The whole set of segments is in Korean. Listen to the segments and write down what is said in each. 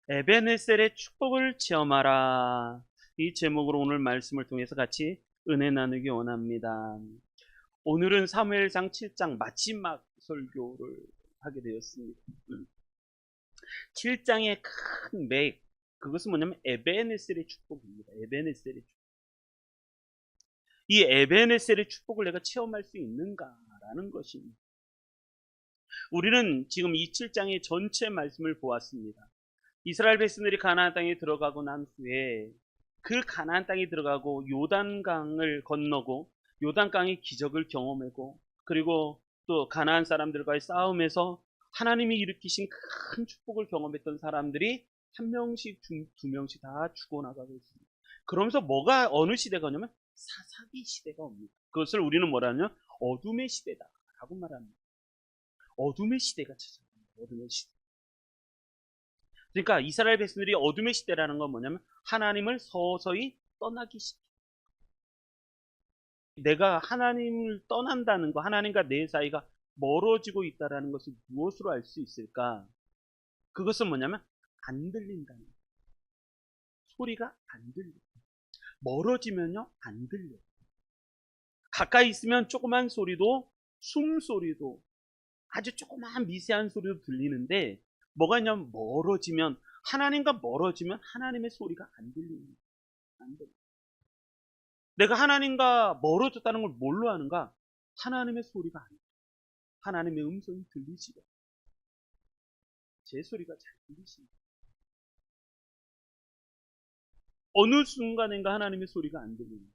에베네셀의 축복을 체험하라. 이 제목으로 오늘 말씀을 통해서 같이 은혜 나누기 원합니다. 오늘은 사무엘상 7장 마지막 설교를 하게 되었습니다. 7장의 큰 맥, 그것은 뭐냐면 에베네셀의 축복입니다. 에베네셀의 축복. 이 에베네셀의 축복을 내가 체험할 수 있는가라는 것입니다. 우리는 지금 이 7장의 전체 말씀을 보았습니다. 이스라엘 백성들이 가나안 땅에 들어가고 난 후에 그 가나안 땅에 들어가고 요단강을 건너고 요단강의 기적을 경험하고 그리고 또 가나안 사람들과의 싸움에서 하나님이 일으키신 큰 축복을 경험했던 사람들이 한 명씩 두 명씩 다 죽어나가고 있습니다. 그러면서 뭐가 어느 시대가 오냐면 사사기 시대가 옵니다. 그것을 우리는 뭐라냐? 어둠의 시대다라고 말합니다. 어둠의 시대가 찾아옵니다. 어둠의 시대. 그러니까 이스라엘 백성들이 어둠의 시대라는 건 뭐냐면 하나님을 서서히 떠나기 시작. 내가 하나님을 떠난다는 거, 하나님과 내 사이가 멀어지고 있다는 것을 무엇으로 알 수 있을까? 그것은 뭐냐면 안 들린다는 거. 소리가 안 들려. 멀어지면요 안 들려. 가까이 있으면 조그만 소리도 숨소리도 아주 조그만 미세한 소리도 들리는데 뭐가 있냐면 멀어지면 하나님과 멀어지면 하나님의 소리가 안 들립니다. 안 들려. 내가 하나님과 멀어졌다는 걸 뭘로 아는가? 하나님의 소리가 안 들려. 하나님의 음성이 들리지가. 제 소리가 잘 들리십니다. 어느 순간인가 하나님의 소리가 안 들립니다.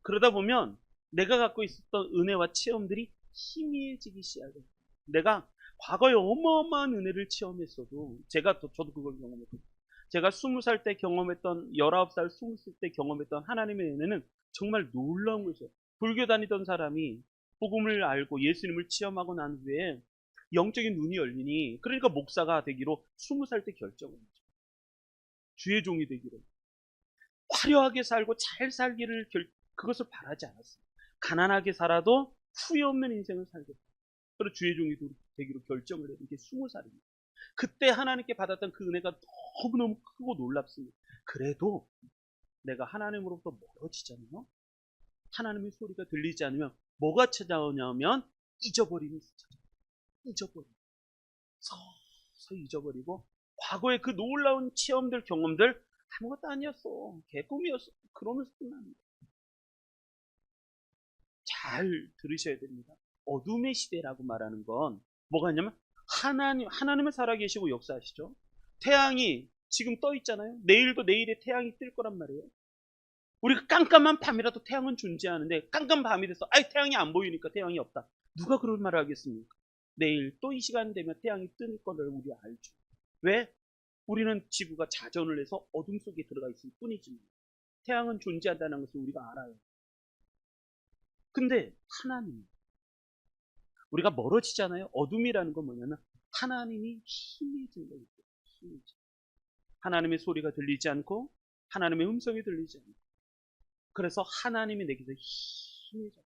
그러다 보면 내가 갖고 있었던 은혜와 체험들이 희미해지기 시작해요. 내가 과거에 어마어마한 은혜를 체험했어도 저도 그걸 경험했거든요. 제가 20살 때 경험했던 19살, 20살 때 경험했던 하나님의 은혜는 정말 놀라운 거죠. 불교 다니던 사람이 복음을 알고 예수님을 체험하고 난 후에 영적인 눈이 열리니 그러니까 목사가 되기로 20살 때 결정을 했죠. 주의 종이 되기로. 화려하게 살고 잘 살기를 그것을 바라지 않았습니다. 가난하게 살아도 후회 없는 인생을 살겠다. 그리고 주의 종이 되기로 결정을 했던 게 20살입니다. 그때 하나님께 받았던 그 은혜가 너무너무 크고 놀랍습니다. 그래도 내가 하나님으로부터 멀어지잖아요. 하나님의 소리가 들리지 않으면 뭐가 찾아오냐면 잊어버림이 찾아와요. 잊어버리고 서서히 잊어버리고 과거의 그 놀라운 체험들 경험들 아무것도 아니었어. 개꿈이었어. 그러면서 끝납니다. 잘 들으셔야 됩니다. 어둠의 시대라고 말하는 건 뭐가 있냐면 하나님은 살아계시고 역사하시죠. 태양이 지금 떠 있잖아요. 내일도 내일에 태양이 뜰 거란 말이에요. 우리가 깜깜한 밤이라도 태양은 존재하는데 깜깜한 밤이 돼서 아예 태양이 안 보이니까 태양이 없다. 누가 그런 말을 하겠습니까? 내일 또 이 시간 되면 태양이 뜰 거를 우리 알죠. 왜? 우리는 지구가 자전을 해서 어둠 속에 들어가 있을 뿐이지. 태양은 존재한다는 것을 우리가 알아요. 근데 하나님, 우리가 멀어지잖아요. 어둠이라는 건 뭐냐면 하나님이 희미해진 거예요. 희미해진. 하나님의 소리가 들리지 않고 하나님의 음성이 들리지 않고 그래서 하나님이 내게서 희미해져.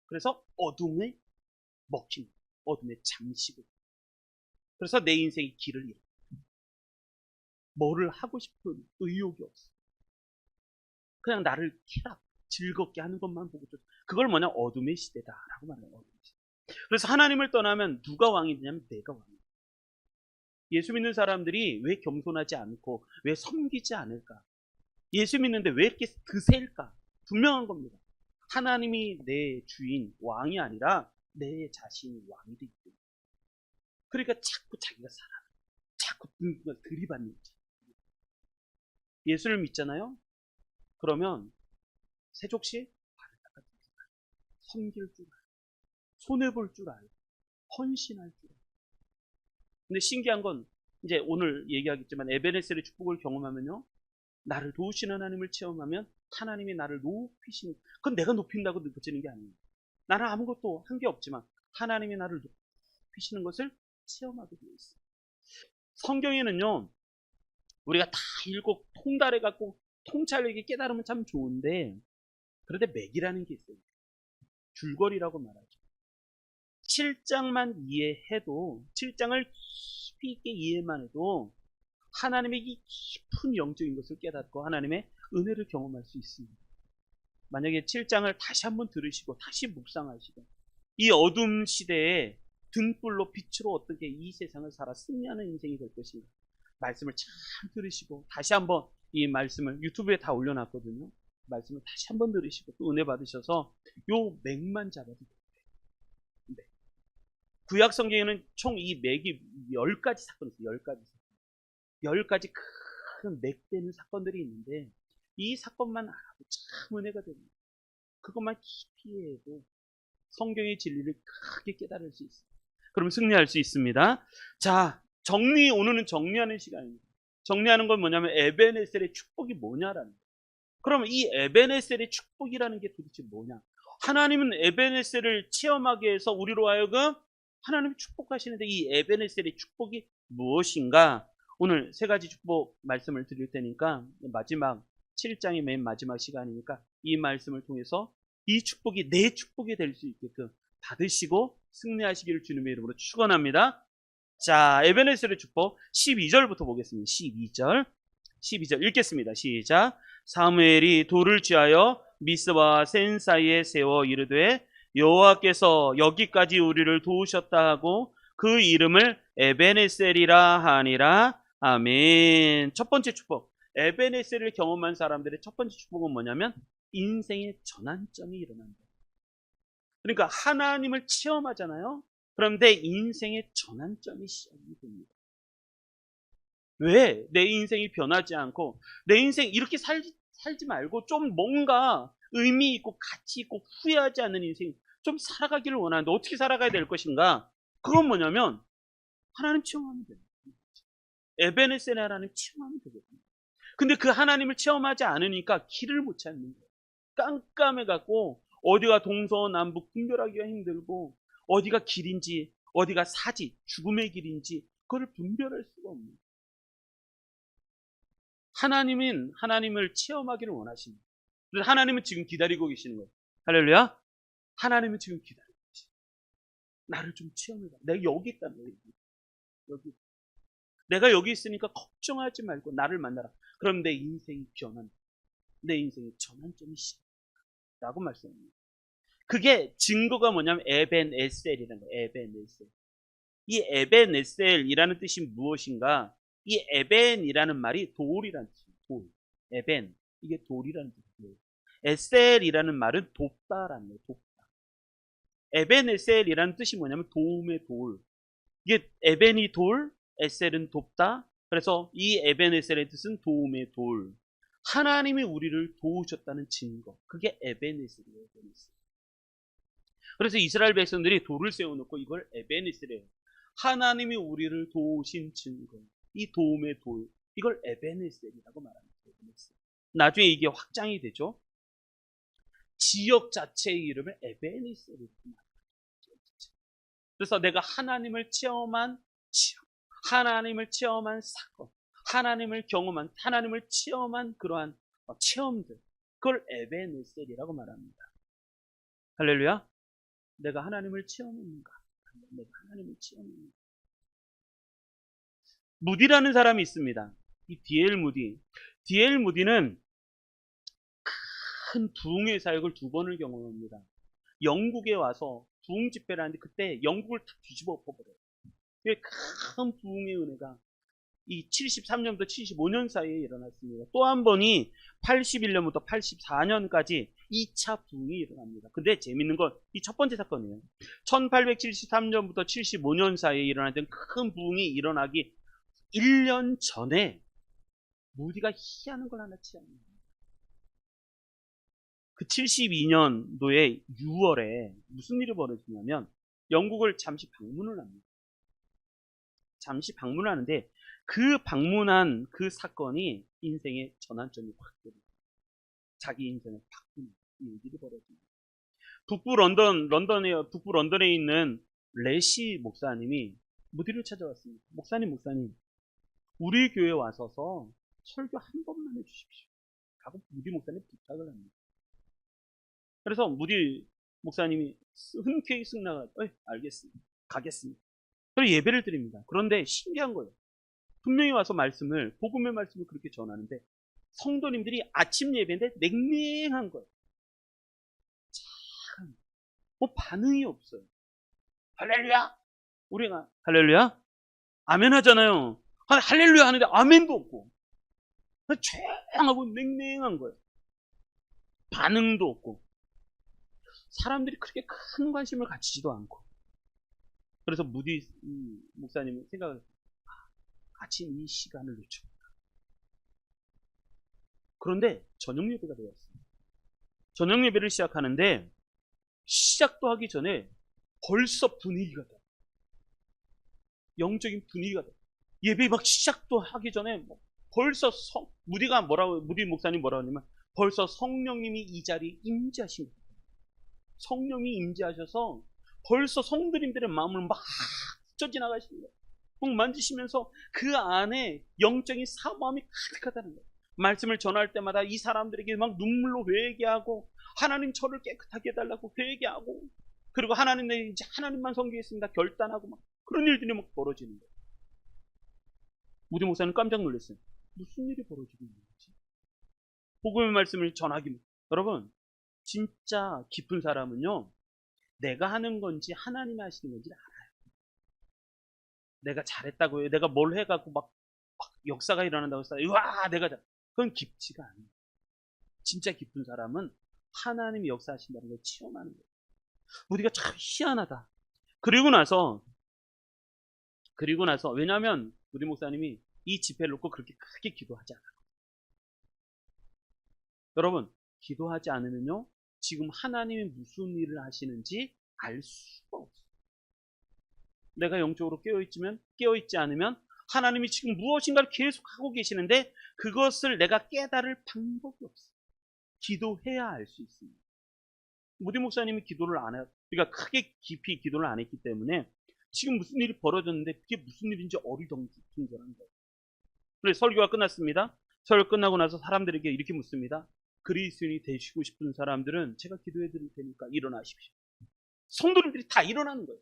그래서 어둠에 먹힌 어둠에 잠시고 그래서 내 인생의 길을 잃어. 뭐를 하고 싶은 의욕이 없어. 그냥 나를 쾌락, 즐겁게 하는 것만 보고 좀 그걸 뭐냐 어둠의 시대다라고 말해요. 어둠의 시대. 그래서 하나님을 떠나면 누가 왕이 되냐면 내가 왕이야. 예수 믿는 사람들이 왜 겸손하지 않고 왜 섬기지 않을까? 예수 믿는데 왜 이렇게 드세일까? 분명한 겁니다. 하나님이 내 주인, 왕이 아니라 내 자신이 왕이 되기 때문에. 그러니까 자꾸 자기가 살아. 자꾸 들이받는 거죠. 예수를 믿잖아요? 그러면 세족시 발을 닦아주고 섬길 줄 알고 손해볼 줄 알고 헌신할 줄 알고 근데 신기한 건 이제 오늘 얘기하겠지만 에베네셀의 축복을 경험하면요 나를 도우시는 하나님을 체험하면 하나님이 나를 높이시는 그건 내가 높인다고 느껴지는 게 아니에요. 나는 아무것도 한 게 없지만 하나님이 나를 높이시는 것을 체험하게 되어 있어요. 성경에는요 우리가 다 읽고 통달해 갖고 통찰력이 깨달으면 참 좋은데 그런데 맥이라는 게 있어요. 줄거리라고 말하죠. 7장만 이해해도 7장을 깊이 있게 이해만 해도 하나님의 이 깊은 영적인 것을 깨닫고 하나님의 은혜를 경험할 수 있습니다. 만약에 7장을 다시 한번 들으시고 다시 묵상하시고 이 어둠 시대에 등불로 빛으로 어떻게 이 세상을 살아 승리하는 인생이 될 것인가, 말씀을 참 들으시고 다시 한번 이 말씀을 유튜브에 다 올려놨거든요. 말씀을 다시 한번 들으시고 또 은혜 받으셔서 요 맥만 잡아도 돼요. 네. 구약 성경에는 총 이 맥이 10가지 사건이 있어요. 10가지 사건. 10가지 큰 맥되는 사건들이 있는데 이 사건만 알아도 참 은혜가 됩니다. 그것만 깊이 해도 성경의 진리를 크게 깨달을 수 있어요. 그럼 승리할 수 있습니다. 자, 오늘은 정리하는 시간입니다. 정리하는 건 뭐냐면 에베네셀의 축복이 뭐냐라는 거예요. 그러면 이 에베네셀의 축복이라는 게 도대체 뭐냐? 하나님은 에베네셀을 체험하게 해서 우리로 하여금 하나님이 축복하시는데 이 에베네셀의 축복이 무엇인가? 오늘 3가지 축복 말씀을 드릴 테니까 마지막 7장의 맨 마지막 시간이니까 이 말씀을 통해서 이 축복이 내 축복이 될 수 있게끔 받으시고 승리하시기를 주님의 이름으로 축원합니다. 자, 에베네셀의 축복 12절부터 보겠습니다. 12절 읽겠습니다. 시작. 사무엘이 돌을 취하여 미스바와 센 사이에 세워 이르되 여호와께서 여기까지 우리를 도우셨다 하고 그 이름을 에베네셀이라 하니라. 아멘. 첫 번째 축복, 에베네셀을 경험한 사람들의 첫 번째 축복은 뭐냐면 인생의 전환점이 일어난다. 그러니까 하나님을 체험하잖아요. 그런데 인생의 전환점이 시작이 됩니다. 왜 내 인생이 변하지 않고 내 인생 이렇게 살지 말고 좀 뭔가 의미 있고 가치 있고 후회하지 않는 인생 좀 살아가기를 원하는데 어떻게 살아가야 될 것인가? 그건 뭐냐면 하나님 체험하면 돼요. 에베네셀의 하나님 체험하면 되거든요. 근데 그 하나님을 체험하지 않으니까 길을 못 찾는 거예요. 깜깜해갖고 어디가 동서남북 분별하기가 힘들고 어디가 길인지 어디가 사지 죽음의 길인지 그걸 분별할 수가 없는 거예요. 하나님은 하나님을 체험하기를 원하십니다. 그래서 하나님은 지금 기다리고 계시는 거예요. 할렐루야. 하나님은 지금 기다리고 계시는 거예요. 나를 좀 체험해봐. 내가 여기 있다는 거예요. 여기. 내가 여기 있으니까 걱정하지 말고 나를 만나라. 그럼 내 인생이 변한다. 내 인생의 전환점이 시작라고 말씀합니다. 그게 증거가 뭐냐면 에벤에셀이라는 거예요. 에벤에셀. 이 에벤에셀이라는 뜻이 무엇인가? 이 에벤이라는 말이 돌이라는 뜻이에요. 돌. 에벤. 이게 돌이라는 뜻이에요. 에셀이라는 말은 돕다라는 거예요. 돕다. 에벤에셀이라는 뜻이 뭐냐면 도움의 돌. 이게 에벤이 돌, 에셀은 돕다. 그래서 이 에벤에셀의 뜻은 도움의 돌. 하나님이 우리를 도우셨다는 증거. 그게 에벤에셀이에요. 에벤에셀. 그래서 이스라엘 백성들이 돌을 세워놓고 이걸 에벤에셀이에요. 하나님이 우리를 도우신 증거. 이 도움의 돌. 이걸 에벤에셀이라고 말합니다. 에벤에셀. 나중에 이게 확장이 되죠. 지역 자체의 이름을 에벤에셀이라고 말합니다. 그래서 내가 하나님을 체험한 사건, 하나님을 경험한, 하나님을 체험한 그러한 체험들, 그걸 에베네셀이라고 말합니다. 할렐루야. 내가 하나님을 체험했는가? 내가 하나님을 체험했는가? 무디라는 사람이 있습니다. 이 D.L. 무디는 큰 부흥의 사역을 2번을 경험합니다. 영국에 와서 부흥 집회를 하는데 그때 영국을 다 뒤집어 엎어버려요. 큰 부흥의 은혜가 이 73년부터 75년 사이에 일어났습니다. 또 한 번이 81년부터 84년까지 2차 부흥이 일어납니다. 근데 재밌는 건 이 첫 번째 사건이에요. 1873년부터 75년 사이에 일어났던 큰 부흥이 일어나기 1년 전에 무디가 희한한 걸 하나 취합니다. 그 72년도에 6월에 무슨 일이 벌어지냐면 영국을 잠시 방문을 합니다. 잠시 방문하는데 그 방문한 그 사건이 인생의 전환점이 확 됩니다. 자기 인생을 바꾸는 일들이 벌어집니다. 북부 런던에 있는 레시 목사님이 무디를 찾아왔습니다. 목사님, 우리 교회 와서서 설교 한 번만 해주십시오. 하고 무디 목사님 부탁을 합니다. 그래서 무디 목사님이 흔쾌히 승낙하고 알겠습니다. 가겠습니다. 그리고 예배를 드립니다. 그런데 신기한 거예요. 분명히 와서 복음의 말씀을 그렇게 전하는데 성도님들이 아침 예배인데 냉랭한 거예요. 참, 뭐 반응이 없어요. 할렐루야! 우리가 할렐루야? 아멘 하잖아요. 할렐루야 하는데 아멘도 없고 조용하고 냉랭한 거예요. 반응도 없고 사람들이 그렇게 큰 관심을 가지지도 않고. 그래서 무디 목사님은 생각을 같이 이 시간을 놓쳤다. 그런데 저녁 예배가 되었습니다. 저녁 예배를 시작하는데 시작도 하기 전에 벌써 분위기가 돼. 영적인 분위기가 돼. 예배 막 시작도 하기 전에 벌써 무디 목사님 뭐라고 하냐면 벌써 성령님이 이 자리에 임재하신 거예요. 성령이 임재하셔서 벌써 성도님들의 마음을 막 스쳐 지나가시는 거예요. 막 만지시면서 그 안에 영적인 사모함이 가득하다는 거예요. 말씀을 전할 때마다 이 사람들에게 막 눈물로 회개하고 하나님 저를 깨끗하게 해달라고 회개하고 그리고 이제 하나님만 섬기겠습니다 결단하고 막 그런 일들이 막 벌어지는 거예요. 무디 목사님 깜짝 놀랐어요. 무슨 일이 벌어지고 있는 거지? 복음의 말씀을 전하기. 여러분 진짜 깊은 사람은요 내가 하는 건지 하나님이 하시는 건지를 알아요. 내가 잘했다고 해요. 내가 뭘 해갖고 막 역사가 일어난다고 해서 와 내가 그건 깊지가 않아요. 진짜 깊은 사람은 하나님이 역사하신다는 걸 체험하는 거예요. 우리가 참 희한하다. 그리고 나서 왜냐하면 우리 목사님이 이 집회를 놓고 그렇게 크게 기도하지 않아요. 여러분 기도하지 않으면요 지금 하나님이 무슨 일을 하시는지 알 수가 없어요. 내가 영적으로 깨어있지 않으면 하나님이 지금 무엇인가를 계속 하고 계시는데 그것을 내가 깨달을 방법이 없어요. 기도해야 알 수 있습니다. 무디 목사님이 기도를 안 해요. 그러니까 크게 깊이 기도를 안 했기 때문에 지금 무슨 일이 벌어졌는데 그게 무슨 일인지 어리둥절한 거예요. 그래서 설교가 끝났습니다. 설교 끝나고 나서 사람들에게 이렇게 묻습니다. 그리스도인이 되시고 싶은 사람들은 제가 기도해 드릴 테니까 일어나십시오. 성도님들이 다 일어나는 거예요.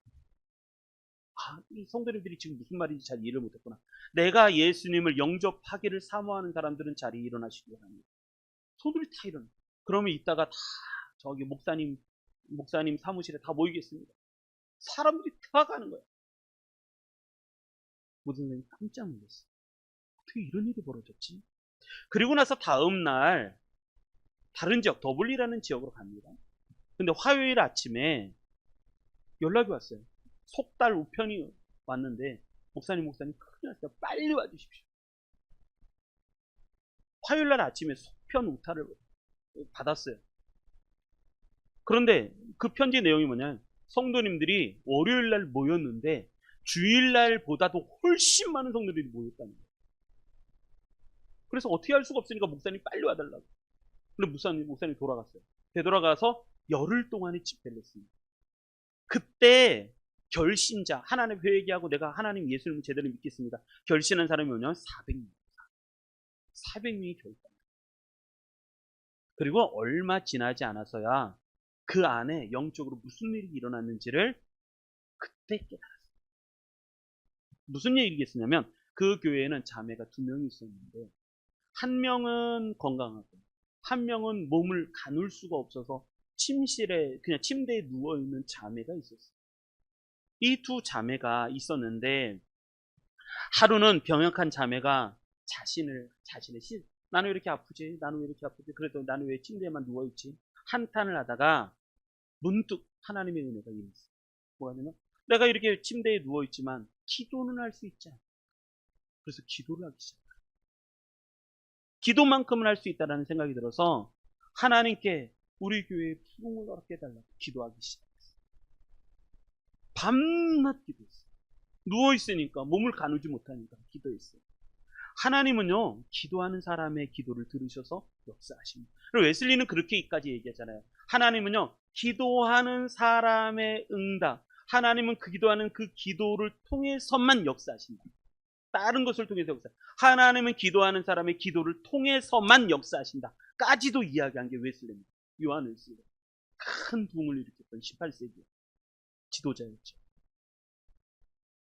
이 성도님들이 지금 무슨 말인지 잘 이해를 못했구나. 내가 예수님을 영접하기를 사모하는 사람들은 자리에 일어나시기 바랍니다. 성도들이 다 일어나. 그러면 이따가 다 저기 목사님 사무실에 다 모이겠습니다. 사람들이 다 가는 거예요. 모든 사람이 깜짝 놀랐어요. 어떻게 이런 일이 벌어졌지? 그리고 나서 다음 날 다른 지역 더블리라는 지역으로 갑니다. 근데 화요일 아침에 연락이 왔어요. 속달 우편이 왔는데 목사님 큰일 났어요. 빨리 와주십시오. 화요일날 아침에 속편 우타를 받았어요. 그런데 그 편지 내용이 뭐냐면 성도님들이 월요일날 모였는데 주일날보다도 훨씬 많은 성도들이 모였다는 거예요. 그래서 어떻게 할 수가 없으니까 목사님 빨리 와달라고. 근데 목사님 돌아갔어요. 되돌아가서 열흘 동안의 집회를 했습니다. 그때 결신자, 하나님 회개하고 내가 하나님 예수님을 제대로 믿겠습니다. 결신한 사람이 뭐냐면 400명입니다. 400명이 결단. 그리고 얼마 지나지 않아서야 그 안에 영적으로 무슨 일이 일어났는지를 그때 깨달았어요. 무슨 얘기겠냐면 그 교회에는 자매가 2명이 있었는데 한 명은 건강하고 한 명은 몸을 가눌 수가 없어서 그냥 침대에 누워있는 자매가 있었어요. 이 두 자매가 있었는데 하루는 병약한 자매가 자신의 나는 왜 이렇게 아프지? 나는 왜 이렇게 아프지? 그래도 나는 왜 침대에만 누워있지? 한탄을 하다가 문득 하나님의 은혜가 임했어요. 뭐가 되면 내가 이렇게 침대에 누워있지만 기도는 할 수 있지 않아. 그래서 기도를 하기 시작해요. 기도만큼은 할 수 있다는 생각이 들어서 하나님께 우리 교회에 부흥을 허락해 달라고 기도하기 시작했어요. 밤낮 기도했어요. 누워있으니까 몸을 가누지 못하니까 기도했어요. 하나님은요 기도하는 사람의 기도를 들으셔서 역사하십니다. 그리고 웨슬리는 그렇게까지 얘기하잖아요. 하나님은요 기도하는 사람의 응답, 하나님은 기도하는 그 기도를 통해서만 역사하신다. 다른 것을 통해서 하나님은 기도하는 사람의 기도를 통해서만 역사하신다 까지도 이야기한 게 웨슬리입니다. 요한 웨슬리 큰 부흥을 일으켰어요. 있었던 18세기 지도자였죠.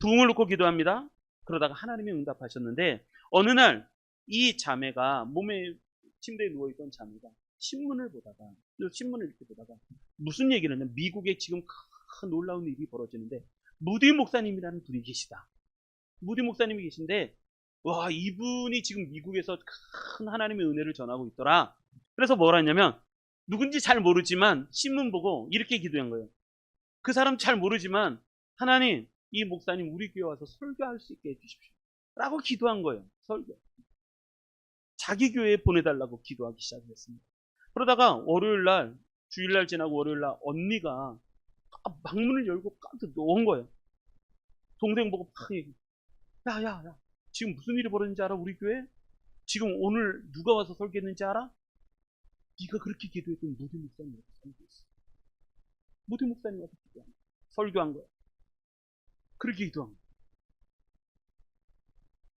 부흥을 놓고 기도합니다. 그러다가 하나님이 응답하셨는데 어느 날 이 자매가 몸에 침대에 누워있던 자매가 신문을 이렇게 보다가 무슨 얘기를 하냐면 미국에 지금 큰 놀라운 일이 벌어지는데 무디 목사님이라는 분이 계시다. 무디 목사님이 계신데 와 이분이 지금 미국에서 큰 하나님의 은혜를 전하고 있더라. 그래서 뭘 하냐면 누군지 잘 모르지만 신문 보고 이렇게 기도한 거예요. 그 사람 잘 모르지만 하나님 이 목사님 우리 교회 와서 설교할 수 있게 해주십시오 라고 기도한 거예요. 설교. 자기 교회에 보내달라고 기도하기 시작했습니다. 그러다가 월요일날 주일날 지나고 월요일날 언니가 방문을 열고 깜짝 놀란 거예요. 동생 보고 막 얘기해. 야 지금 무슨 일이 벌어졌는지 알아? 우리 교회? 지금 오늘 누가 와서 설교했는지 알아? 네가 그렇게 기도했던 무디 목사님 와서 설교했어. 무디 목사님 와서 설교한 거야. 그렇게 기도한 거야.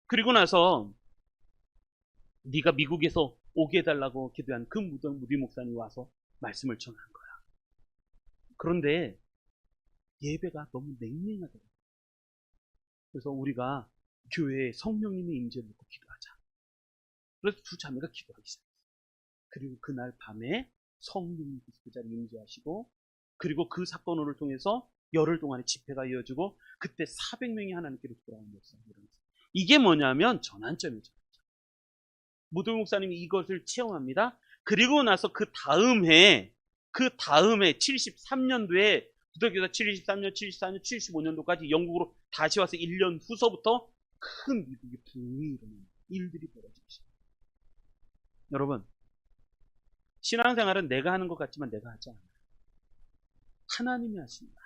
그리고 나서 네가 미국에서 오게 해달라고 기도한 그 무디 목사님이 와서 말씀을 전한 거야. 그런데 예배가 너무 냉랭하더라고요. 그래서 우리가 교회에 성령님의 임재를 놓고 기도하자. 그래서 두 자매가 기도하기 시작했어요. 그리고 그날 밤에 성령님께서 그 자리에 임재하시고 그리고 그 사건을 통해서 열흘 동안의 집회가 이어지고 그때 400명이 하나님께로 돌아온 역사가 일어났어요. 이게 뭐냐면 전환점이죠. 무도 목사님이 이것을 체험합니다. 그리고 나서 그 다음 해에 73년도에 부도교사 73년, 74년, 75년도까지 영국으로 다시 와서 1년 후서부터 큰 미국의 붐이 일어나는 일들이 벌어지기 시작합니다. 여러분, 신앙생활은 내가 하는 것 같지만 내가 하지 않아요. 하나님이 하십니다.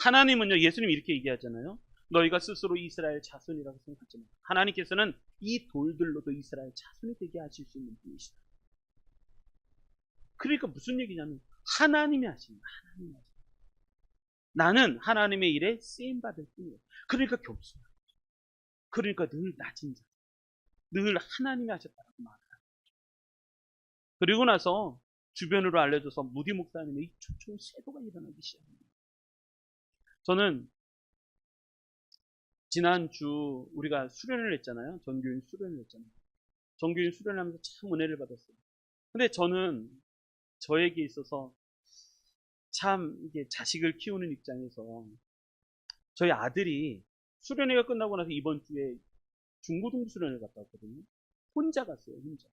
하나님은요, 예수님이 이렇게 얘기하잖아요. 너희가 스스로 이스라엘 자손이라고 생각하지 마. 하나님께서는 이 돌들로도 이스라엘 자손이 되게 하실 수 있는 분이시다. 그러니까 무슨 얘기냐면 하나님이 하십니다. 하나님이 하십니다. 나는 하나님의 일에 쓰임받을 뿐이에요. 그러니까 겸손한 거죠. 그러니까 늘 낮은 자. 늘 하나님이 하셨다고 말하는 거죠. 그리고 나서 주변으로 알려줘서 무디 목사님의 이 초초의 쇄도가 일어나기 시작합니다. 저는 지난주 우리가 수련을 했잖아요. 전교인 수련을 했잖아요. 전교인 수련을 하면서 참 은혜를 받았어요. 근데 저는 저에게 있어서 참 이게 자식을 키우는 입장에서 저희 아들이 수련회가 끝나고 나서 이번 주에 중고등 수련을 갔다 왔거든요. 혼자 갔어요. 혼자.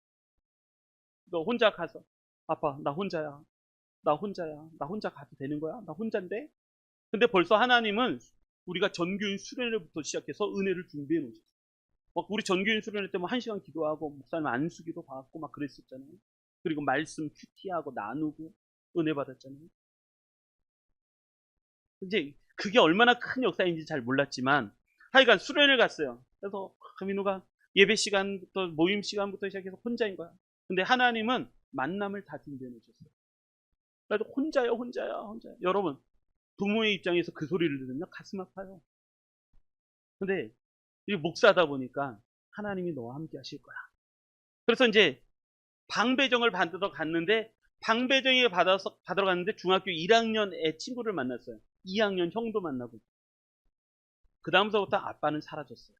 그러니까 혼자 가서 아빠 나 혼자야. 나 혼자 가도 되는 거야? 나 혼자인데? 근데 벌써 하나님은 우리가 전교인 수련회부터 시작해서 은혜를 준비해 놓으셨어요. 막 우리 전교인 수련회 때 뭐 1시간 기도하고 목사님 안수기도 받고 막 그랬었잖아요. 그리고 말씀 큐티하고 나누고 은혜 받았잖아요. 이제 그게 얼마나 큰 역사인지 잘 몰랐지만 하여간 수련을 갔어요. 그래서 민우가 예배 시간부터 모임 시간부터 시작해서 혼자인 거야. 근데 하나님은 만남을 다 준비해 놓으셨어요. 그래서 혼자야. 여러분 부모의 입장에서 그 소리를 들으면 가슴 아파요. 근데 이 목사다 보니까 하나님이 너와 함께 하실 거야. 그래서 이제 방배정을 받으러 갔는데 방배정에 받으러 갔는데 중학교 1학년 애 친구를 만났어요. 2학년 형도 만나고. 그 다음서부터 아빠는 사라졌어요.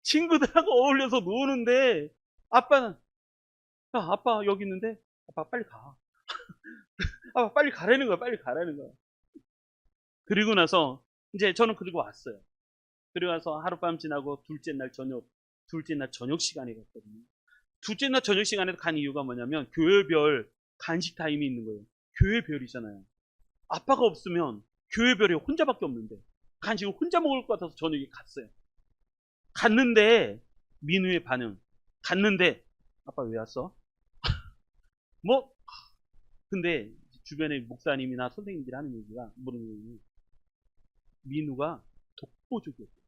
친구들하고 어울려서 노는데 아빠는 야, 아빠 여기 있는데 아빠 빨리 가. 아빠 빨리 가라는 거야. 그리고 나서 이제 저는 그리고 왔어요. 그리고 와서 하룻밤 지나고 둘째 날 저녁 시간에 갔거든요. 둘째 날 저녁 시간에 간 이유가 뭐냐면 교회별 간식 타임이 있는 거예요. 교회별이잖아요. 아빠가 없으면 교회별에 혼자밖에 없는데 간식을 혼자 먹을 것 같아서 저녁에 갔어요. 갔는데 민우의 반응. 갔는데 아빠 왜 왔어? 뭐 근데 주변에 목사님이나 선생님들이 하는 얘기가 모르는 민우가 독보적이었어요.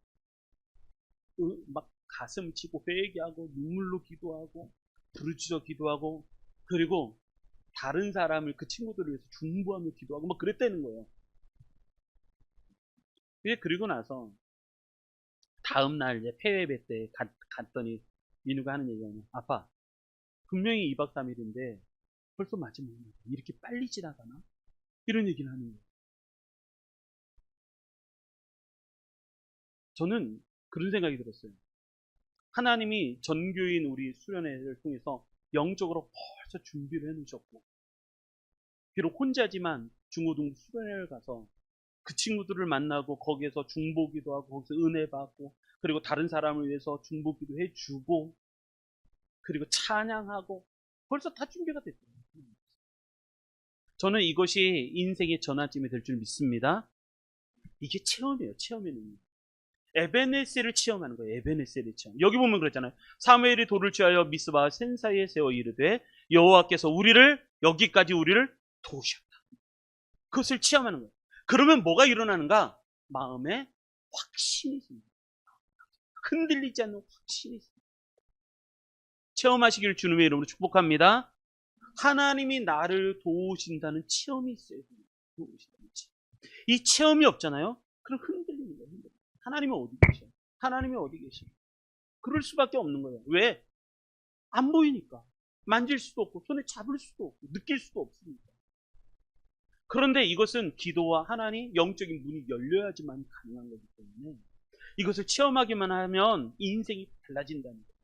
막 가슴 치고 회개하고 눈물로 기도하고 부르짖어 기도하고 그리고 다른 사람을 그 친구들을 위해서 중보하며 기도하고 막 그랬다는 거예요. 그리고 나서 다음 날 이제 폐회배 때 갔더니 민우가 하는 얘기가 아빠 분명히 2박 3일인데 벌써 마지막이야. 이렇게 빨리 지나가나? 이런 얘기를 하는 거예요. 저는 그런 생각이 들었어요. 하나님이 전교인 우리 수련회를 통해서 영적으로 벌써 준비를 해놓으셨고, 비록 혼자지만 중고등 수련회를 가서 그 친구들을 만나고 거기에서 중보기도 하고 거기서 은혜 받고, 그리고 다른 사람을 위해서 중보기도 해주고, 그리고 찬양하고, 벌써 다 준비가 됐어요. 저는 이것이 인생의 전환점이 될 줄 믿습니다. 이게 체험이에요. 체험의 능력. 에베네셀을 체험하는 거예요. 에베네셀을 체험. 여기 보면 그랬잖아요. 사무엘이 돌을 취하여 미스바 센사이에 세워 이르되 여호와께서 우리를, 여기까지 우리를 도우셨다. 그것을 체험하는 거예요. 그러면 뭐가 일어나는가? 마음에 확신이 있습니다. 흔들리지 않는 확신이 있습니다. 체험하시기를 주님의 이름으로 축복합니다. 하나님이 나를 도우신다는 체험이 있어요. 도우신다는 체험. 이 체험이 없잖아요. 그럼 흔들리는 거예요. 하나님이 어디 계셔? 하나님이 어디 계셔? 그럴 수밖에 없는 거예요. 왜? 안 보이니까. 만질 수도 없고 손에 잡을 수도 없고 느낄 수도 없으니까. 그런데 이것은 기도와 하나님 영적인 문이 열려야지만 가능한 거기 때문에 이것을 체험하기만 하면 인생이 달라진다는 거예요.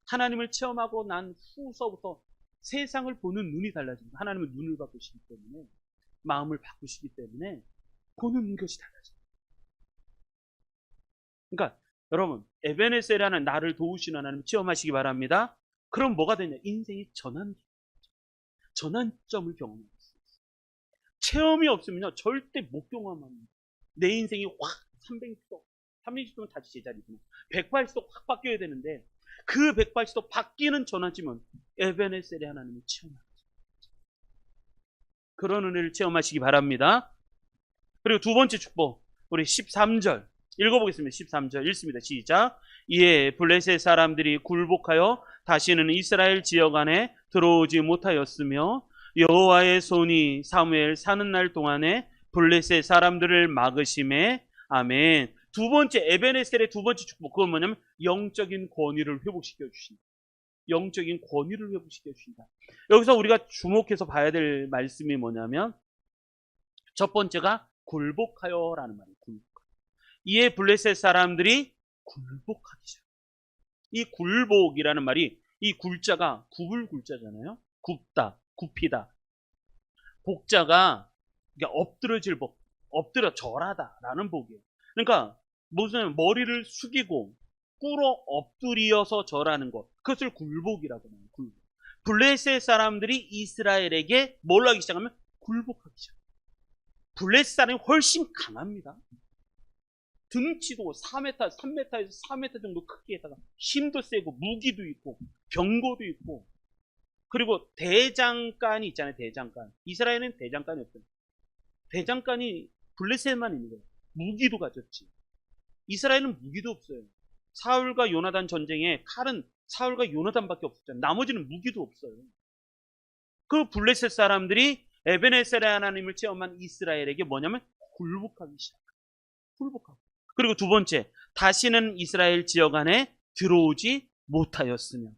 하나님을 체험하고 난 후서부터 세상을 보는 눈이 달라집니다. 하나님은 눈을 바꾸시기 때문에, 마음을 바꾸시기 때문에 보는 것이 달라집니다. 그러니까 여러분, 에베네셀이라는 나를 도우시는 하나님 체험하시기 바랍니다. 그럼 뭐가 되냐? 인생의 전환점을 경험할 수 있어요. 체험이 없으면요 절대 못 경험합니다. 내 인생이 확 360도면 다시 제자리구나. 180도 확 바뀌어야 되는데 그 180도 바뀌는 전환점은 에베네셀의 하나님을 체험하는 거죠. 그런 은혜를 체험하시기 바랍니다. 그리고 두 번째 축복, 우리 13절 읽어보겠습니다. 13절 읽습니다. 시작. 이에 블레셋 사람들이 굴복하여 다시는 이스라엘 지역 안에 들어오지 못하였으며 여호와의 손이 사무엘 사는 날 동안에 블레셋 사람들을 막으심에. 아멘. 두 번째, 에베네셀의 두 번째 축복, 그건 뭐냐면 영적인 권위를 회복시켜 주신다. 영적인 권위를 회복시켜 주신다. 여기서 우리가 주목해서 봐야 될 말씀이 뭐냐면 첫 번째가 굴복하여라는 말이에요. 굴복. 이에 블레셋 사람들이 굴복하기 시작. 이 굴복이라는 말이, 이 굴자가 굽을 굴자잖아요. 굽다, 굽히다. 복자가 엎드러질 복, 엎드려 절하다라는 복이에요. 그러니까 무슨 머리를 숙이고 꿇어 엎드려서 절하는 것, 그것을 굴복이라고 해요. 굴복. 블레셋 사람들이 이스라엘에게 뭘 하기 시작하면 굴복하기 시작해요. 블레셋 사람이 훨씬 강합니다. 등치도 4m, 3m에서 4m 정도 크기에다가 힘도 세고 무기도 있고 병거도 있고, 그리고 대장간이 있잖아요. 대장간. 이스라엘은 대장간이 없어요. 대장간이 블레셋만 있는 거예요. 무기도 가졌지. 이스라엘은 무기도 없어요. 사울과 요나단 전쟁에 칼은 사울과 요나단밖에 없었잖아요. 나머지는 무기도 없어요. 그 블레셋 사람들이 에베네셀의 하나님을 체험한 이스라엘에게 뭐냐면 굴복하기 시작해요. 굴복하고. 그리고 두 번째, 다시는 이스라엘 지역 안에 들어오지 못하였으며.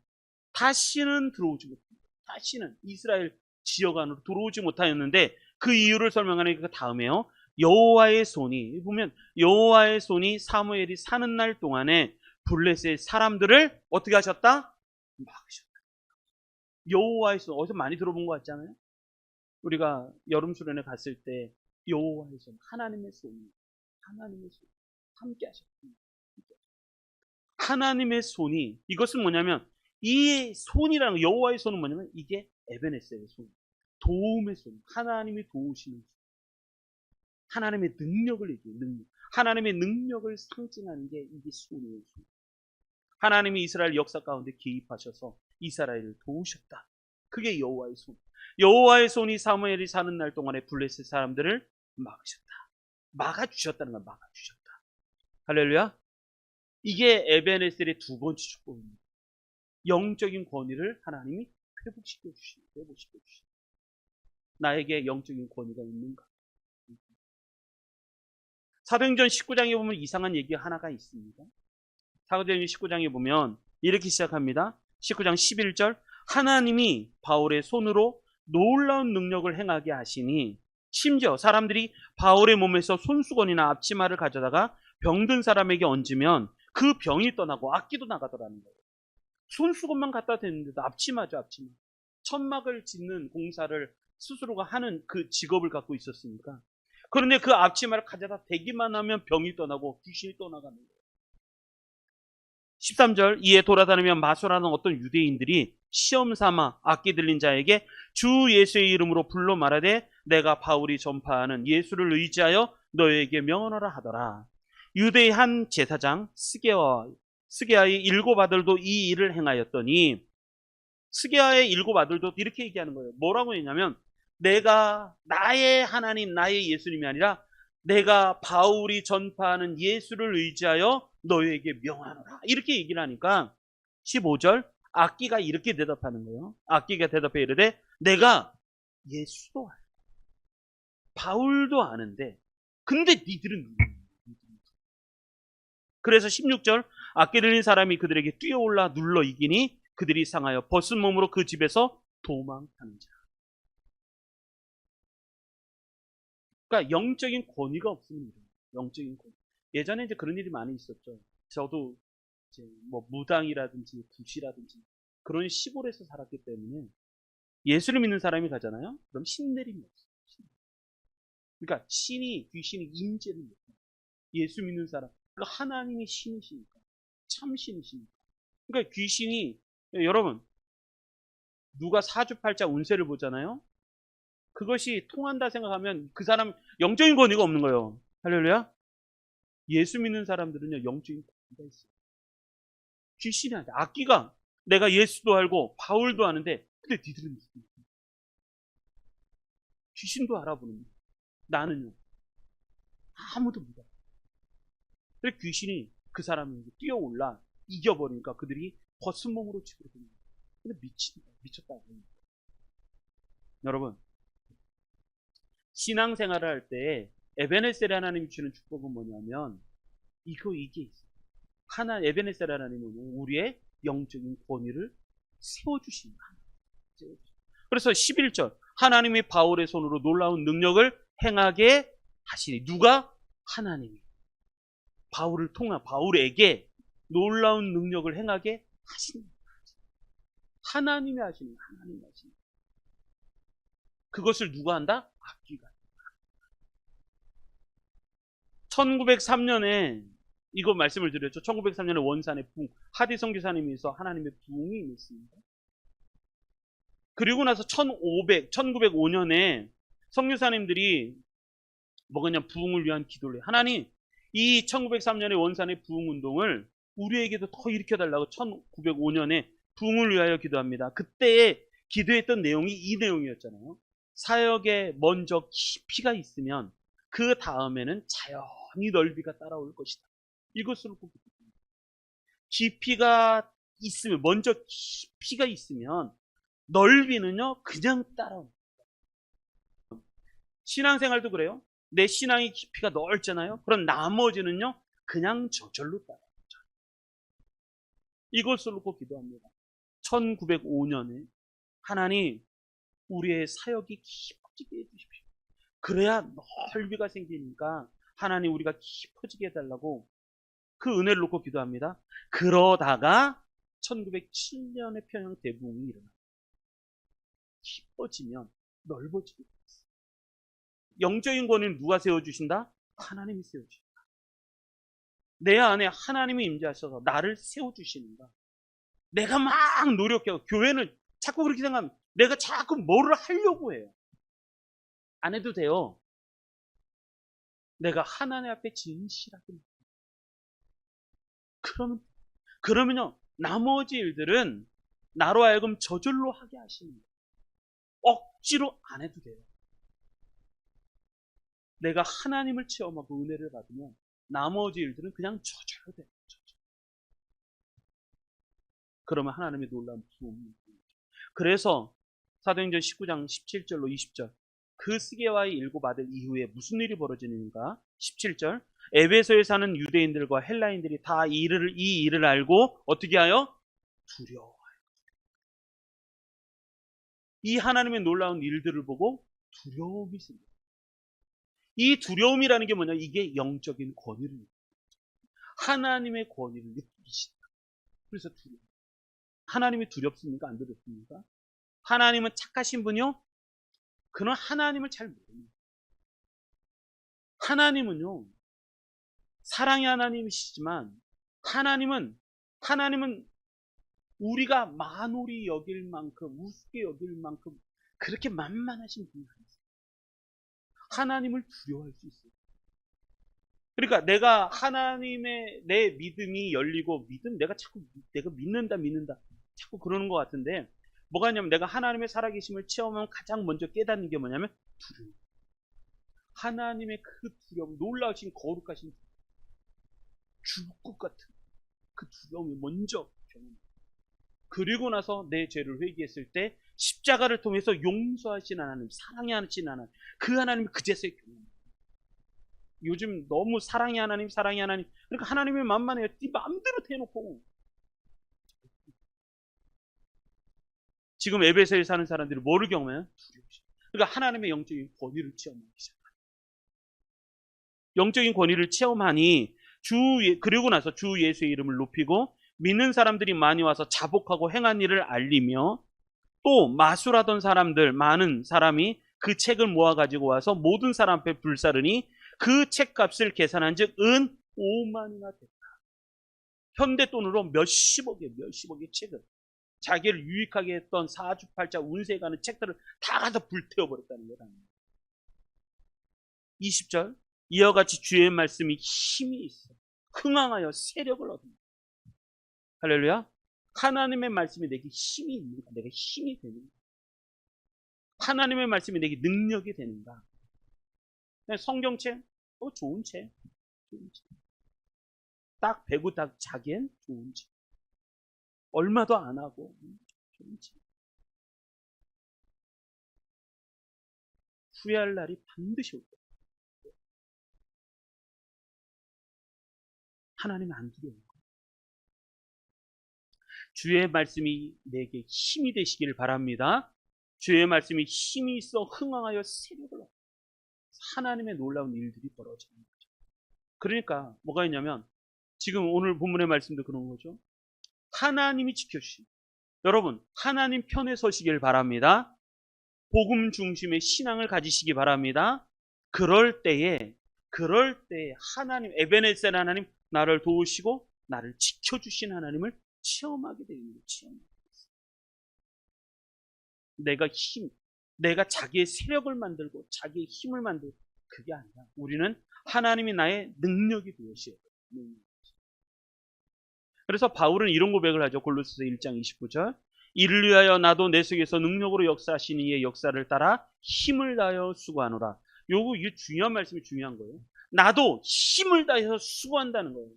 다시는 들어오지 못합니다. 다시는 이스라엘 지역 안으로 들어오지 못하였는데 그 이유를 설명하는 그 다음에요. 여호와의 손이, 보면 여호와의 손이 사무엘이 사는 날 동안에 블레셋 사람들을 어떻게 하셨다? 막으셨다. 여호와의 손, 어디서 많이 들어본 것 같잖아요. 우리가 여름 수련회 갔을 때 여호와의 손, 하나님의 손이, 하나님의 손 함께 하셨습니다. 하나님의 손이, 이것은 뭐냐면 이 손이라는 거, 여호와의 손은 뭐냐면 이게 에베네셀의 손, 도움의 손, 하나님이 도우시는 손, 하나님의 능력을 얘기해요. 능력. 하나님의 능력을 상징하는 게 이게 손이에요. 손. 하나님이 이스라엘 역사 가운데 개입하셔서 이스라엘을 도우셨다. 그게 여호와의 손. 여호와의 손이 사무엘이 사는 날 동안에 블레셋 사람들을 막으셨다. 막아주셨다는 건 막아주셨다. 할렐루야. 이게 에베네셀의 두 번째 축복입니다. 영적인 권위를 하나님이 회복시켜 주시는. 나에게 영적인 권위가 있는가? 사도행전 19장에 보면 이상한 얘기 하나가 있습니다. 사도행전 19장에 보면 이렇게 시작합니다. 19장 11절. 하나님이 바울의 손으로 놀라운 능력을 행하게 하시니 심지어 사람들이 바울의 몸에서 손수건이나 앞치마를 가져다가 병든 사람에게 얹으면 그 병이 떠나고 악기도 나가더라는 거예요. 손수건만 갖다 댔는데도 앞치마죠, 앞치마. 천막을 짓는 공사를 스스로가 하는 그 직업을 갖고 있었으니까. 그런데 그 앞치마를 가져다 대기만 하면 병이 떠나고 귀신이 떠나가는 거예요. 13절, 이에 돌아다니며 마술하는 어떤 유대인들이 시험 삼아 악기 들린 자에게 주 예수의 이름으로 불러 말하되 내가 바울이 전파하는 예수를 의지하여 너에게 명하노라 하더라. 유대의 한 제사장 스게아의 7 아들도 이 일을 행하였더니, 스게아의 7 아들도 이렇게 얘기하는 거예요. 뭐라고 했냐면, 내가 나의 하나님, 나의 예수님이 아니라 내가 바울이 전파하는 예수를 의지하여 너에게 명하노라, 이렇게 얘기를 하니까 15절, 악기가 이렇게 대답하는 거예요. 악기가 대답해 이르되 내가 예수도 알고 바울도 아는데 근데 니들은 누구냐? 그래서 16절, 악기 들린 사람이 그들에게 뛰어올라 눌러 이기니 그들이 상하여 벗은 몸으로 그 집에서 도망하는 자. 그러니까 영적인 권위가 없습니다. 영적인 권위. 예전에 이제 그런 일이 많이 있었죠. 저도 이제 뭐 무당이라든지 굿이라든지 그런 시골에서 살았기 때문에 예수를 믿는 사람이 가잖아요. 그럼 신 내림이 없어요. 그러니까 귀신이 임재를 못해요. 예수 믿는 사람, 그러니까 하나님이 신이시니까, 참 신이시니까. 그러니까 귀신이, 여러분, 누가 사주팔자 운세를 보잖아요. 그것이 통한다 생각하면 그 사람 영적인 권위가 없는 거예요. 할렐루야. 예수 믿는 사람들은요, 영적인 권위가 있어요. 귀신이 아니라, 악기가 내가 예수도 알고 바울도 아는데 근데 니들은 무슨 귀신도 알아보는 거예요. 나는요 아무도 몰라. 그래서 귀신이 그 사람에게 뛰어올라 이겨버리니까 그들이 벗은 몸으로 집으로 됩니다. 근데 미쳤다. 여러분, 신앙생활을 할 때 에베네셀 하나님이 주는 축복은 뭐냐면 이게 있어요. 에베네셀 하나님은 우리의 영적인 권위를 세워주신다. 그래서 11절, 하나님이 바울의 손으로 놀라운 능력을 행하게 하시니, 누가? 하나님이 바울에게 놀라운 능력을 행하게 하시니, 하나님이 하시는. 그것을 누가 한다? 악기가. 1903년에 이거 말씀을 드렸죠. 1903년에 원산에 하디 선교사님에서 하나님의 부흥이 있습니다. 그리고 나서 1905년에 선교사님들이 뭐냐면 부흥을 위한 기도를 해요. 하나님, 이 1903년의 원산의 부흥 운동을 우리에게도 더 일으켜달라고 1905년에 부흥을 위하여 기도합니다. 그때에 기도했던 내용이 이 내용이었잖아요. 사역에 먼저 깊이가 있으면 그 다음에는 자연히 넓이가 따라올 것이다. 이것으로 꼭 깊이가 있으면, 먼저 깊이가 있으면 넓이는요 그냥 따라옵니다. 신앙생활도 그래요. 내 신앙의 깊이가 넓잖아요. 그럼 나머지는요 그냥 저절로 따라옵니다. 이것을 놓고 기도합니다. 1905년에 하나님, 우리의 사역이 깊어지게 해주십시오. 그래야 넓이가 생기니까 하나님 우리가 깊어지게 해달라고 그 은혜를 놓고 기도합니다. 그러다가 1907년에 평양 대부흥이 일어납니다. 깊어지면 넓어지게 됐어요. 영적인 권위는 누가 세워주신다? 하나님이 세워주신다. 내 안에 하나님이 임재하셔서 나를 세워주시는가. 내가 막 노력해요. 교회는 자꾸 그렇게 생각하면 내가 자꾸 뭐를 하려고 해요. 안 해도 돼요. 내가 하나님 앞에 진실하게. 그러면요 나머지 일들은 나로 하여금 저절로 하게 하시는 거예요. 억지로 안 해도 돼요. 내가 하나님을 체험하고 은혜를 받으면 나머지 일들은 그냥 저절로 돼요. 그러면 하나님의 놀라운 부흥이 있죠. 그래서 사도행전 19장 17절로 20절, 그 스게와의 7 아들 이후에 무슨 일이 벌어지는가? 17절, 에베소에 사는 유대인들과 헬라인들이 다 이 일을 알고 어떻게 하여? 두려워하여. 이 하나님의 놀라운 일들을 보고 두려움이 생겨요. 이 두려움이라는 게 뭐냐? 이게 영적인 권위를 느끼는 거죠. 하나님의 권위를 느끼기 싫다. 그래서 두려움. 하나님이 두렵습니까? 안 두렵습니까? 하나님은 착하신 분이요? 그는 하나님을 잘 모릅니다. 하나님은요, 사랑의 하나님이시지만 하나님은 우리가 만홀히 여길 만큼, 우습게 여길 만큼 그렇게 만만하신 분이 아니세요. 하나님을 두려워할 수 있어요. 그러니까 내가 하나님의 내 믿음이 열리고 내가 자꾸 내가 믿는다 자꾸 그러는 것 같은데, 뭐가 있냐면 내가 하나님의 살아계심을 체험하면 가장 먼저 깨닫는 게 뭐냐면 두려움. 하나님의 그 두려움, 놀라우신 거룩하신 죽을 것 같은 그 두려움이 먼저 경험합니다. 그리고 나서 내 죄를 회개했을 때 십자가를 통해서 용서하신 하나님, 사랑하신 하나님, 그 하나님이 그제서야 경험합니다. 요즘 너무 사랑의 하나님, 그러니까 하나님의 만만해요. 네 마음대로 대놓고. 지금 에베소에 사는 사람들이 뭐를 경험해요? 두려우시. 그러니까 하나님의 영적인 권위를 체험하기 시작합니다. 영적인 권위를 체험하니 그리고 나서 주 예수의 이름을 높이고 믿는 사람들이 많이 와서 자복하고 행한 일을 알리며, 또 마술하던 사람들 많은 사람이 그 책을 모아가지고 와서 모든 사람 앞에 불사르니 그 책값을 계산한 즉 은 5만이나 됐다. 현대 돈으로 몇십억의 책을, 자기를 유익하게 했던 사주팔자 운세에 가는 책들을 다 가서 불태워버렸다는 거다. 20절, 이와 같이 주의 말씀이 힘이 있어 흥황하여 세력을 얻는다. 할렐루야. 하나님의 말씀이 내게 힘이 있는가? 내가 힘이 되는가? 하나님의 말씀이 내게 능력이 되는가? 성경책? 좋은 책. 딱 배고 딱 자기엔 좋은 책. 얼마도 안 하고 좋은 책. 후회할 날이 반드시 올 거예요. 하나님은 안 두려워요. 주의 말씀이 내게 힘이 되시기를 바랍니다. 주의 말씀이 힘이 있어 흥황하여 세력을 얻어. 하나님의 놀라운 일들이 벌어지는 거죠. 그러니까 뭐가 있냐면 지금 오늘 본문의 말씀도 그런 거죠. 하나님이 지켜주신, 여러분 하나님 편에 서시길 바랍니다. 복음 중심의 신앙을 가지시기 바랍니다. 그럴 때에 하나님, 에베네셀 하나님, 나를 도우시고 나를 지켜주신 하나님을 체험하게 되는 거예요. 내가 자기의 세력을 만들고 자기의 힘을 만들고, 그게 아니라 우리는 하나님이 나의 능력이 되어셔야 돼요. 그래서 바울은 이런 고백을 하죠. 골로새서 1장 29절. 이를 위하여 나도 내 속에서 능력으로 역사하신 이의 역사를 따라 힘을 다하여 수고하노라. 이게 중요한 말씀이 중요한 거예요. 나도 힘을 다해서 수고한다는 거예요.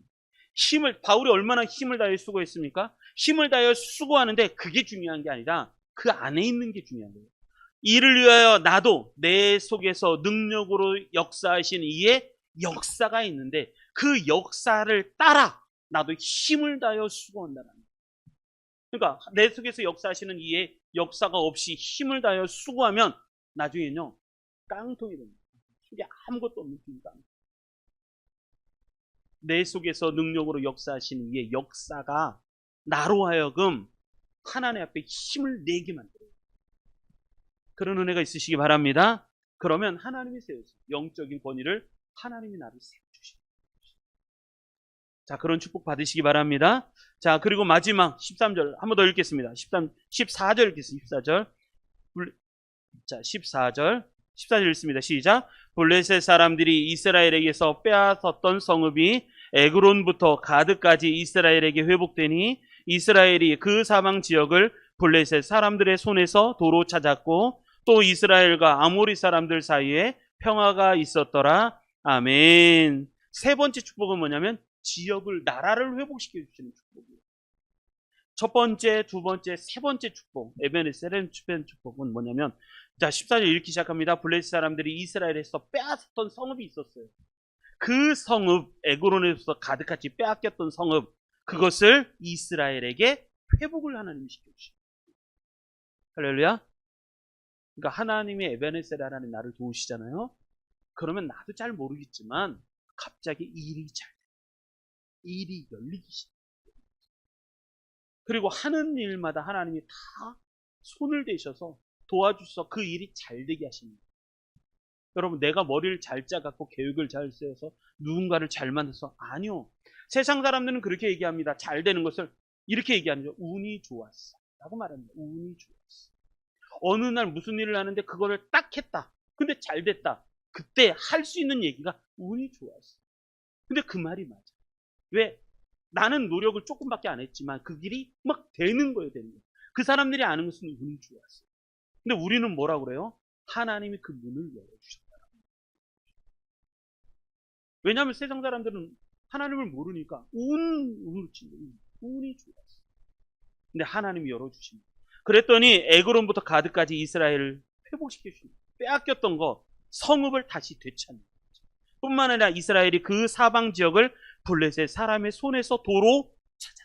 바울이 얼마나 힘을 다해 수고했습니까? 힘을 다해 수고하는데 그게 중요한 게 아니라 그 안에 있는 게 중요한 거예요. 이를 위하여 나도 내 속에서 능력으로 역사하신 이의 역사가 있는데 그 역사를 따라 나도 힘을 다하여 수고한다는 거예요. 그러니까 내 속에서 역사하시는 이의 역사가 없이 힘을 다하여 수고하면 나중에는요 깡통이 됩니다. 속에 아무것도 없는 깡통. 내 속에서 능력으로 역사하시는 이의 역사가 나로 하여금 하나님 앞에 힘을 내게 만들어요. 그런 은혜가 있으시기 바랍니다. 그러면 하나님이 세우세요. 영적인 권위를 하나님이 나를 세워주십니다. 자, 그런 축복 받으시기 바랍니다. 자, 그리고 마지막 13절 한 번 더 읽겠습니다. 14절 읽겠습니다. 14절. 자, 14절 읽습니다. 시작. 블레셋 사람들이 이스라엘에게서 빼앗았던 성읍이 에그론부터 가드까지 이스라엘에게 회복되니 이스라엘이 그 사방 지역을 블레셋 사람들의 손에서 도로 찾았고 또 이스라엘과 아모리 사람들 사이에 평화가 있었더라. 아멘. 세 번째 축복은 뭐냐면 지역을, 나라를 회복시켜 주시는 축복이에요. 첫 번째, 두 번째, 세 번째 축복, 에베네셀의 축복은 뭐냐면, 자, 14절 읽기 시작합니다. 블레셋 사람들이 이스라엘에서 빼앗았던 성읍이 있었어요. 그 성읍, 에그론에서 가득같이 빼앗겼던 성읍, 그것을 이스라엘에게 회복을 하나님이 시켜주십니다. 할렐루야. 그러니까 하나님의 에베네셀이라는 나를 도우시잖아요. 그러면 나도 잘 모르겠지만 갑자기 일이 열리기 시작. 그리고 하는 일마다 하나님이 다 손을 대셔서 도와주셔서 그 일이 잘 되게 하십니다. 여러분, 내가 머리를 잘 짜갖고 계획을 잘 세워서 누군가를 잘 만나서, 아니요. 세상 사람들은 그렇게 얘기합니다. 잘 되는 것을 이렇게 얘기하는 거죠. 운이 좋았어 라고 말합니다. 운이 좋았어. 어느 날 무슨 일을 하는데 그거를 딱 했다. 근데 잘 됐다. 그때 할 수 있는 얘기가 운이 좋았어. 근데 그 말이 맞아. 왜? 나는 노력을 조금밖에 안 했지만 그 길이 막 되는 거예요. 되는 거예요. 그 사람들이 아는 것은 운이 좋았어. 근데 우리는 뭐라고 그래요? 하나님이 그 문을 열어주셨다. 왜냐하면 세상 사람들은 하나님을 모르니까 운으로 친다. 운이 좋았어. 근데 하나님이 열어주십니다. 그랬더니 에그론부터 가드까지 이스라엘을 회복시켜 주십니다. 빼앗겼던 거 성읍을 다시 되찾는 거죠. 뿐만 아니라 이스라엘이 그 사방 지역을 블레셋 사람의 손에서 도로 찾아.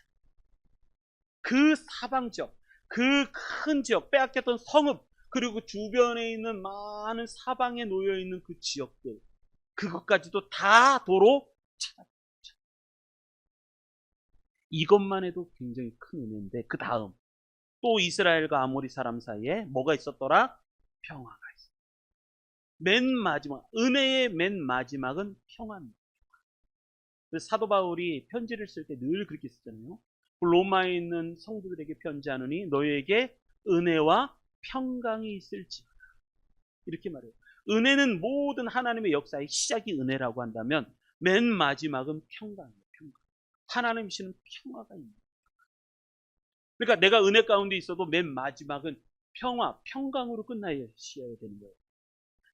그 사방 지역, 그 큰 지역, 빼앗겼던 성읍, 그리고 주변에 있는 많은 사방에 놓여 있는 그 지역들, 그것까지도 다 도로 찾아. 이것만 해도 굉장히 큰 은혜인데, 그 다음 또 이스라엘과 아모리 사람 사이에 뭐가 있었더라? 평화가 있어. 맨 마지막, 은혜의 맨 마지막은 평화입니다. 그래서 사도 바울이 편지를 쓸 때 늘 그렇게 쓰잖아요. 로마에 있는 성도들에게 편지하노니 너희에게 은혜와 평강이 있을지어다. 이렇게 말해요. 은혜는 모든 하나님의 역사의 시작이 은혜라고 한다면 맨 마지막은 평강이에요. 평강. 하나님이시는 평화가 있는 거예요. 그러니까 내가 은혜 가운데 있어도 맨 마지막은 평강으로 끝나야 되는 거예요.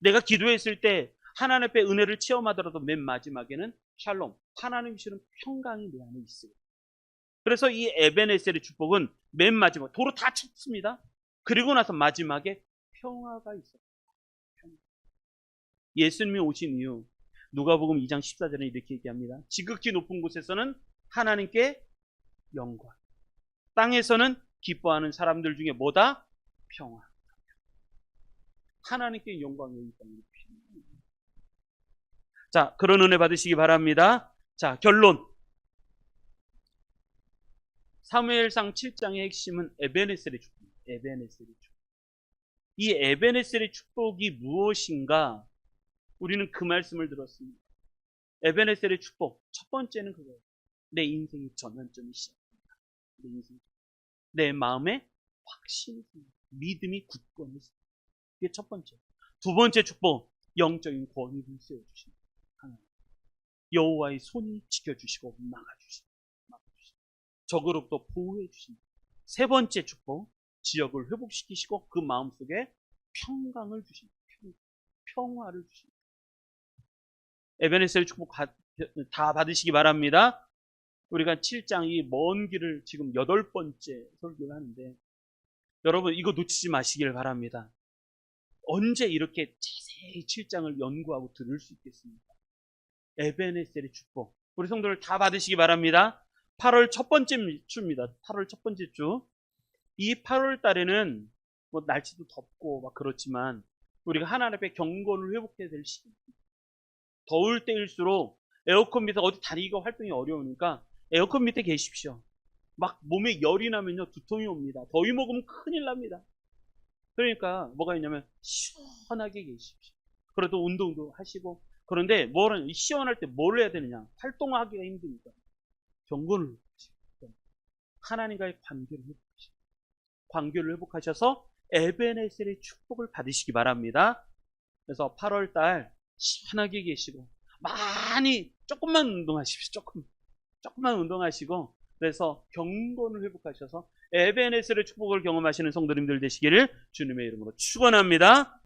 내가 기도했을 때 하나님 앞에 은혜를 체험하더라도 맨 마지막에는 샬롬, 하나님이시는 평강이 내 안에 있어요. 그래서 이 에베네셀의 축복은 맨 마지막, 도로 다 찾습니다. 그리고 나서 마지막에 평화가 있어요. 예수님이 오신 이후 누가복음 2장 14절에 이렇게 얘기합니다. 지극히 높은 곳에서는 하나님께 영광, 땅에서는 기뻐하는 사람들 중에 뭐다? 평화. 하나님께 영광이 있다. 자, 그런 은혜 받으시기 바랍니다. 자, 결론. 사무엘상 7장의 핵심은 에베네셀의 축복입니다. 에베네셀의 축복. 이 에베네셀의 축복이 무엇인가? 우리는 그 말씀을 들었습니다. 에베네셀의 축복. 첫 번째는 그거예요. 내 인생의 전환점이 시작됩니다. 내 마음에 확신이 생깁니다. 믿음이 굳건해집니다. 이게 첫 번째. 두 번째 축복. 영적인 권위를 세워주십니다. 여호와의 손이 지켜주시고 막아주십니다. 적으로부터 보호해 주십니다. 세 번째 축복, 지역을 회복시키시고 그 마음속에 평강을 주십니다. 평화를 주십니다. 에베네셀 축복 다 받으시기 바랍니다. 우리가 7장 이 먼 길을 지금 8번째 설교를 하는데 여러분 이거 놓치지 마시길 바랍니다. 언제 이렇게 자세히 7장을 연구하고 들을 수 있겠습니까? 에베네셀의 축복 우리 성도들 다 받으시기 바랍니다. 8월 첫 번째 주입니다. 8월 첫 번째 주. 이 8월 달에는 뭐 날씨도 덥고 막 그렇지만 우리가 하나님 앞에 경건을 회복해야 될 시기입니다. 더울 때일수록 에어컨 밑에 어디 다니기가 활동이 어려우니까 에어컨 밑에 계십시오. 막 몸에 열이 나면요 두통이 옵니다. 더위 먹으면 큰일 납니다. 그러니까 뭐가 있냐면 시원하게 계십시오. 그래도 운동도 하시고 그런데 시원할 때 뭘 해야 되느냐? 활동하기가 힘드니까 경건을 회복하시고 하나님과의 관계를 회복하셔서 에베네셀의 축복을 받으시기 바랍니다. 그래서 8월달 시원하게 계시고 많이 조금만 운동하십시오. 조금만 운동하시고 그래서 경건을 회복하셔서 에베네셀의 축복을 경험하시는 성도님들 되시기를 주님의 이름으로 축원합니다.